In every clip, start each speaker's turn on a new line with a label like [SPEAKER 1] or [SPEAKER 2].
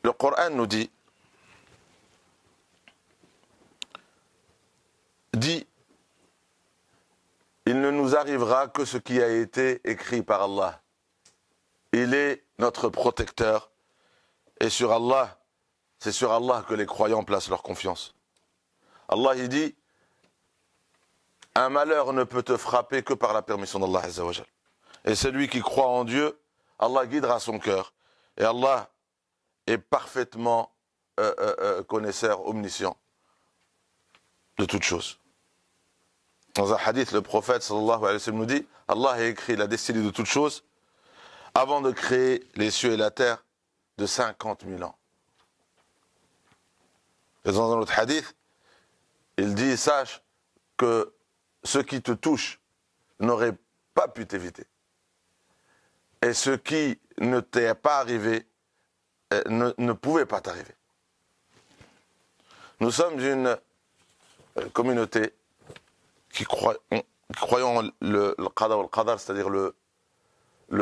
[SPEAKER 1] le Coran nous dit, il ne nous arrivera que ce qui a été écrit par Allah. Il est notre protecteur. Et sur Allah, c'est sur Allah que les croyants placent leur confiance. Allah, il dit, un malheur ne peut te frapper que par la permission d'Allah Azza wa Jal. Et celui qui croit en Dieu, Allah guidera son cœur. Et Allah est parfaitement connaisseur, omniscient de toutes choses. Dans un hadith, le prophète sallallahu alayhi wa sallam nous dit, Allah a écrit la destinée de toutes choses avant de créer les cieux et la terre de 50 000 ans. Et dans un autre hadith, il dit, sache que ce qui te touche n'aurait pas pu t'éviter. Et ce qui ne t'est pas arrivé ne pouvait pas t'arriver. Nous sommes une communauté qui croyons le qadar al-qadar, c'est-à-dire le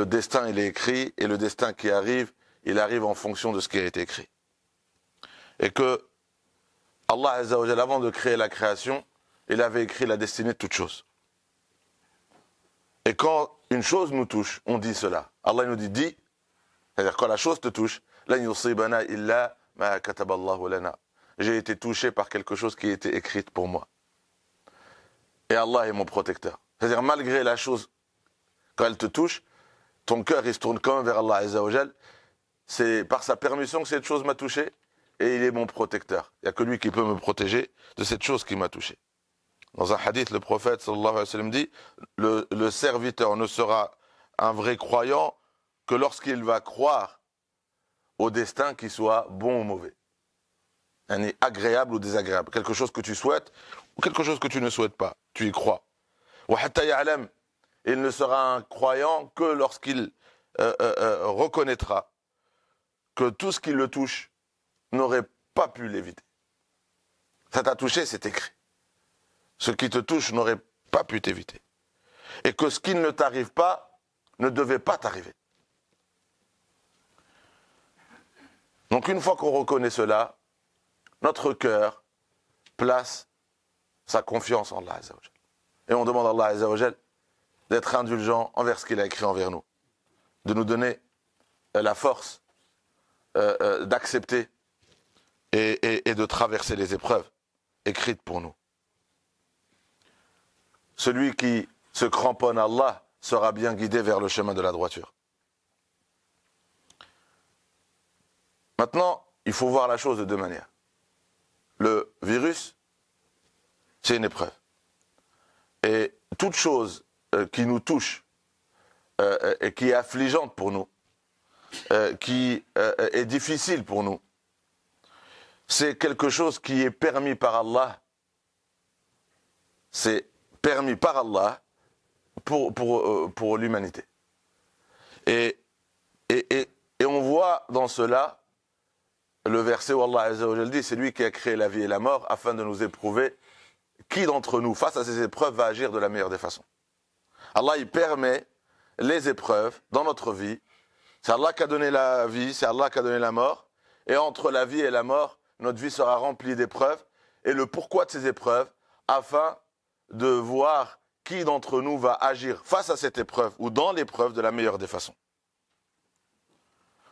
[SPEAKER 1] destin, il est écrit, et le destin qui arrive, il arrive en fonction de ce qui a été écrit. Et que Allah Azza wa Jalla, avant de créer la création, il avait écrit la destinée de toutes choses. Et quand une chose nous touche, on dit cela. Allah nous dit, dis, c'est-à-dire quand la chose te touche, lan yusibana illa ma kataballahu lana. J'ai été touché par quelque chose qui a été écrite pour moi. Et Allah est mon protecteur. C'est-à-dire, malgré la chose, quand elle te touche, ton cœur, il se tourne quand même vers Allah Azza wa Jal. C'est par sa permission que cette chose m'a touché, et il est mon protecteur. Il n'y a que lui qui peut me protéger de cette chose qui m'a touché. Dans un hadith, le prophète sallallahu alayhi wa sallam dit, le serviteur ne sera un vrai croyant que lorsqu'il va croire au destin qui soit bon ou mauvais. Agréable ou désagréable. Quelque chose que tu souhaites ou quelque chose que tu ne souhaites pas. Tu y crois. Il ne sera un croyant que lorsqu'il reconnaîtra que tout ce qui le touche n'aurait pas pu l'éviter. Ça t'a touché, c'est écrit. Ce qui te touche n'aurait pas pu t'éviter. Et que ce qui ne t'arrive pas ne devait pas t'arriver. Donc une fois qu'on reconnaît cela, notre cœur place sa confiance en Allah Azza wa Jal. Et on demande à Allah Azza wa Jal d'être indulgent envers ce qu'il a écrit envers nous. De nous donner la force d'accepter et de traverser les épreuves écrites pour nous. Celui qui se cramponne à Allah sera bien guidé vers le chemin de la droiture. Maintenant, il faut voir la chose de deux manières. Le virus, c'est une épreuve. Et toute chose qui nous touche et qui est affligeante pour nous, qui est difficile pour nous, c'est quelque chose qui est permis par Allah. C'est permis par Allah pour l'humanité. Et on voit dans cela le verset où Allah Azza wa Jalla dit, c'est lui qui a créé la vie et la mort afin de nous éprouver qui d'entre nous, face à ces épreuves, va agir de la meilleure des façons. Allah, il permet les épreuves dans notre vie. C'est Allah qui a donné la vie, c'est Allah qui a donné la mort. Et entre la vie et la mort, notre vie sera remplie d'épreuves. Et le pourquoi de ces épreuves, afin de voir qui d'entre nous va agir face à cette épreuve ou dans l'épreuve de la meilleure des façons.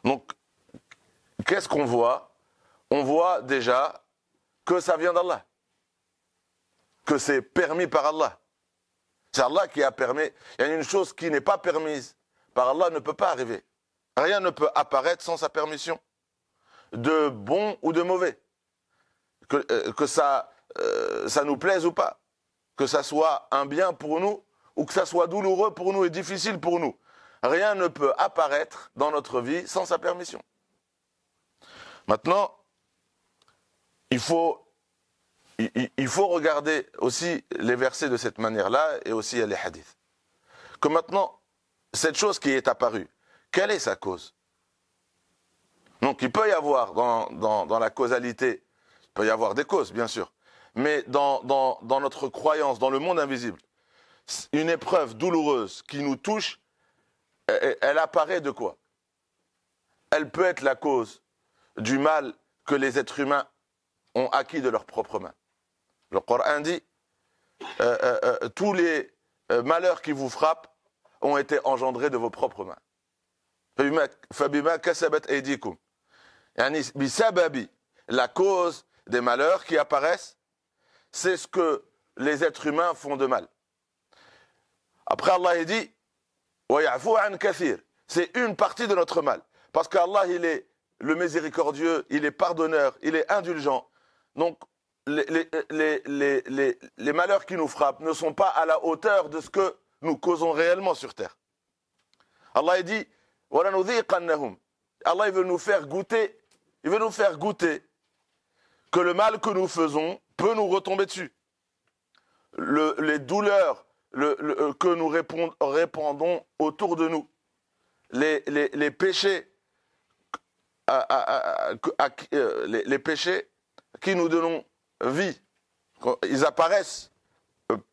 [SPEAKER 1] Donc, qu'est-ce qu'on voit? On voit déjà que ça vient d'Allah. Que c'est permis par Allah. C'est Allah qui a permis. Il y a une chose qui n'est pas permise par Allah ne peut pas arriver. Rien ne peut apparaître sans sa permission. De bon ou de mauvais. Que ça nous plaise ou pas. Que ça soit un bien pour nous ou que ça soit douloureux pour nous et difficile pour nous. Rien ne peut apparaître dans notre vie sans sa permission. Maintenant, il faut regarder aussi les versets de cette manière-là et aussi les hadiths. Que maintenant, cette chose qui est apparue, quelle est sa cause? Donc il peut y avoir dans la causalité, il peut y avoir des causes bien sûr, mais dans notre croyance, dans le monde invisible, une épreuve douloureuse qui nous touche, elle apparaît de quoi? Elle peut être la cause du mal que les êtres humains ont acquis de leurs propres mains. Le Coran dit tous les malheurs qui vous frappent ont été engendrés de vos propres mains. فَبِمَا كَسَبَتْ أَيْدِيكُمْ يعني بِسَبَبِ la cause des malheurs qui apparaissent, c'est ce que les êtres humains font de mal. Après Allah il dit وَيَعْفُوا عَنْ كَثِيرٍ c'est une partie de notre mal. Parce qu'Allah il est le miséricordieux, il est pardonneur, il est indulgent. Donc les malheurs qui nous frappent ne sont pas à la hauteur de ce que nous causons réellement sur terre. Allah il dit وَلَنُذِيقَنَّهُمْ Allah il veut nous faire goûter que le mal que nous faisons peut nous retomber dessus. Les douleurs que nous répandons autour de nous, les péchés, les péchés qui nous donnons vie, ils apparaissent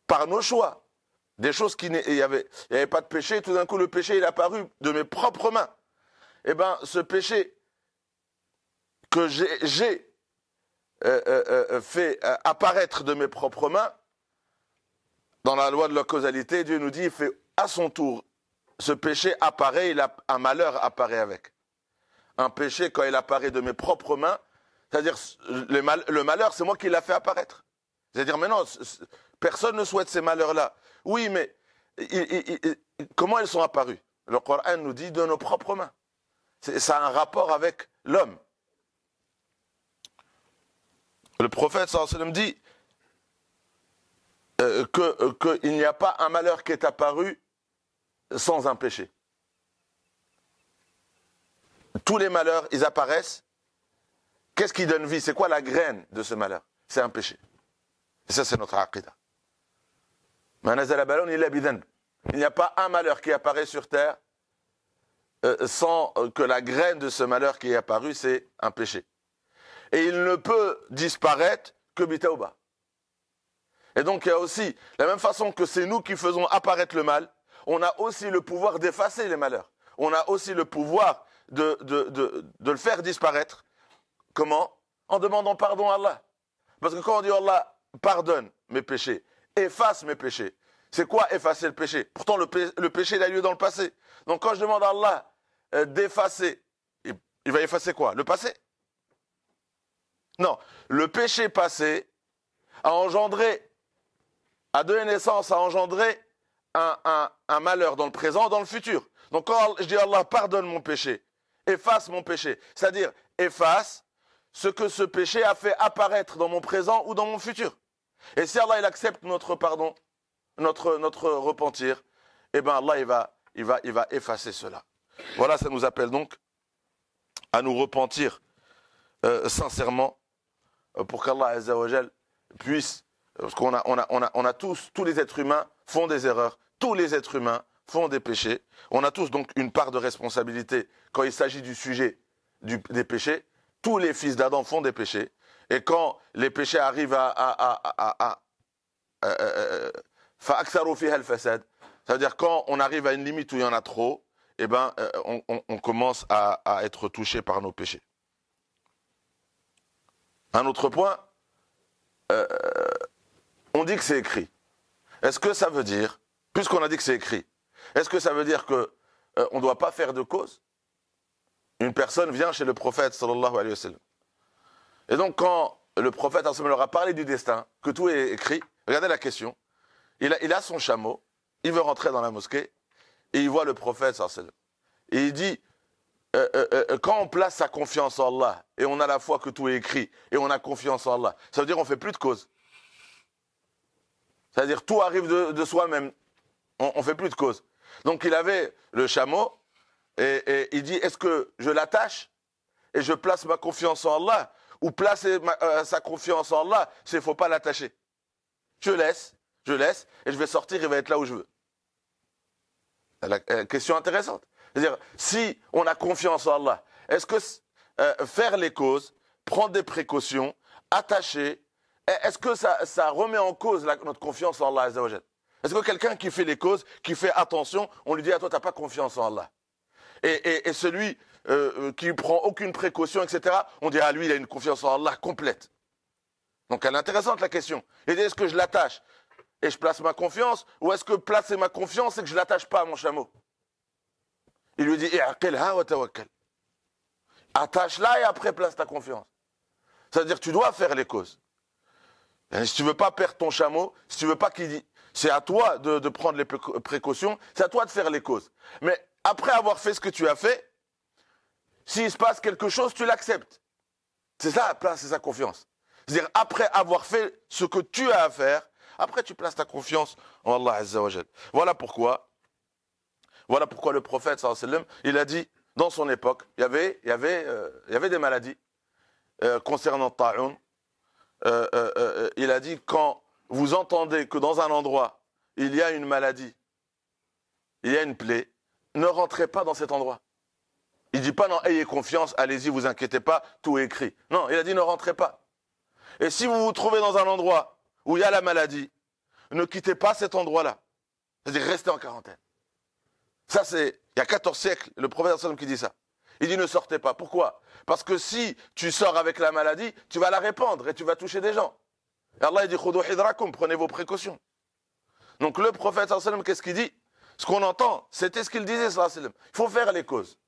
[SPEAKER 1] par nos choix. Des choses il n'y avait pas de péché, tout d'un coup le péché il est apparu de mes propres mains. Eh bien, ce péché que j'ai fait apparaître de mes propres mains, dans la loi de la causalité, Dieu nous dit, il fait à son tour, ce péché apparaît, un malheur apparaît avec. Un péché, quand il apparaît de mes propres mains, c'est-à-dire le malheur, c'est moi qui l'a fait apparaître. C'est-à-dire, mais non, personne ne souhaite ces malheurs-là. Oui, mais comment ils sont apparus? Le Coran nous dit de nos propres mains. Ça a un rapport avec l'homme. Le prophète sallallahu alayhi wa sallam dit qu'il n'y a pas un malheur qui est apparu sans un péché. Tous les malheurs, ils apparaissent. Qu'est-ce qui donne vie? C'est quoi la graine de ce malheur? C'est un péché. Et ça, c'est notre aqidah. Il n'y a pas un malheur qui apparaît sur terre sans que la graine de ce malheur qui est apparu, c'est un péché. Et il ne peut disparaître que bitawba. Et donc il y a aussi, de la même façon que c'est nous qui faisons apparaître le mal, on a aussi le pouvoir d'effacer les malheurs. On a aussi le pouvoir de le faire disparaître. Comment? En demandant pardon à Allah. Parce que quand on dit Allah pardonne mes péchés, efface mes péchés, c'est quoi effacer le péché? Pourtant le péché il a lieu dans le passé. Donc quand je demande à Allah d'effacer, il va effacer quoi? Le passé? Non, le péché passé a donné naissance, a engendré un malheur dans le présent, dans le futur. Donc quand je dis à Allah pardonne mon péché, efface mon péché, c'est-à-dire efface ce que ce péché a fait apparaître dans mon présent ou dans mon futur. Et si Allah il accepte notre pardon, notre repentir, eh bien Allah il va effacer cela. Voilà, ça nous appelle donc à nous repentir sincèrement pour qu'Allah Azza wa Jal puisse, parce qu'on a tous les êtres humains font des erreurs, tous les êtres humains font des péchés, on a tous donc une part de responsabilité quand il s'agit du sujet des péchés. Tous les fils d'Adam font des péchés, et quand les péchés arrivent فَأَكْثَرُوا فِيهَا الْفَسَادِ, ça veut dire quand on arrive à une limite où il y en a trop, eh ben on commence à être touché par nos péchés. Un autre point, on dit que c'est écrit. Est-ce que ça veut dire, puisqu'on a dit que c'est écrit, est-ce que ça veut dire que on ne doit pas faire de cause? Une personne vient chez le prophète sallallahu alayhi wa sallam. Et donc quand le prophète sallallahu alayhi wa sallam leur a parlé du destin, que tout est écrit, regardez la question. Il a son chameau, il veut rentrer dans la mosquée, et il voit le prophète sallallahu alayhi wa sallam. Et il dit, quand on place sa confiance en Allah, et on a la foi que tout est écrit, et on a confiance en Allah, ça veut dire qu'on ne fait plus de cause. C'est-à-dire tout arrive de soi-même, on ne fait plus de cause. Donc il avait le chameau, et il dit, est-ce que je l'attache, et je place ma confiance en Allah, ou placer sa confiance en Allah, c'est qu'il ne faut pas l'attacher. Je laisse, et je vais sortir, il va être là où je veux. La question intéressante. C'est-à-dire, si on a confiance en Allah, est-ce que faire les causes, prendre des précautions, attacher, est-ce que ça remet en cause notre confiance en Allah Azza wa Jal? Est-ce que quelqu'un qui fait les causes, qui fait attention, on lui dit à toi, tu n'as pas confiance en Allah? Et celui qui prend aucune précaution, etc., on dit, ah, lui, il a une confiance en Allah complète. Donc, elle est intéressante, la question. Il dit, est-ce que je l'attache et je place ma confiance, ou est-ce que placer ma confiance et que je l'attache pas à mon chameau? Il lui dit, i'aqilha wa tawakkal. Attache-la et après place ta confiance. C'est-à-dire que tu dois faire les causes. Et si tu veux pas perdre ton chameau, si tu veux pas qu'il dit, c'est à toi de prendre les précautions, c'est à toi de faire les causes. Mais après avoir fait ce que tu as fait, s'il se passe quelque chose, tu l'acceptes. C'est ça, placer sa confiance. C'est-à-dire, après avoir fait ce que tu as à faire, après tu places ta confiance en Allah Azza wa Jal. Voilà pourquoi le prophète, sallallahu alayhi wa sallam, il a dit, dans son époque, il y avait des maladies concernant Ta'un. Il a dit, quand vous entendez que dans un endroit, il y a une maladie, il y a une plaie, ne rentrez pas dans cet endroit. Il dit pas, non, ayez confiance, allez-y, vous inquiétez pas, tout est écrit. Non, il a dit, ne rentrez pas. Et si vous vous trouvez dans un endroit où il y a la maladie, ne quittez pas cet endroit-là. C'est-à-dire, restez en quarantaine. Ça, c'est, il y a 14 siècles, le prophète sallam qui dit ça. Il dit, ne sortez pas. Pourquoi? Parce que si tu sors avec la maladie, tu vas la répandre et tu vas toucher des gens. Et Allah, il dit, khudou hidrakum, prenez vos précautions. Donc, le prophète sallam, qu'est-ce qu'il dit? Ce qu'on entend, c'était ce qu'il disait, sallam. Il faut faire les causes.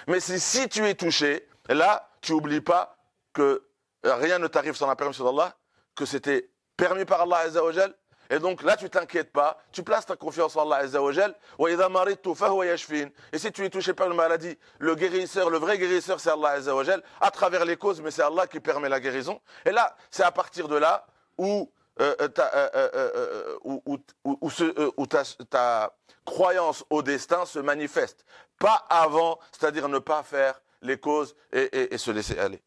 [SPEAKER 1] Mais si tu es touché, là, tu n'oublies pas que rien ne t'arrive sans la permission d'Allah, que c'était permis par Allah Azza wa Jal, et donc là tu t'inquiètes pas, tu places ta confiance en Allah Azza wa Jal, et si tu es touché par une maladie, le guérisseur, le vrai guérisseur c'est Allah Azza wa Jal, à travers les causes, mais c'est Allah qui permet la guérison, et là c'est à partir de là où ta croyance au destin se manifeste, pas avant, c'est-à-dire ne pas faire les causes et se laisser aller.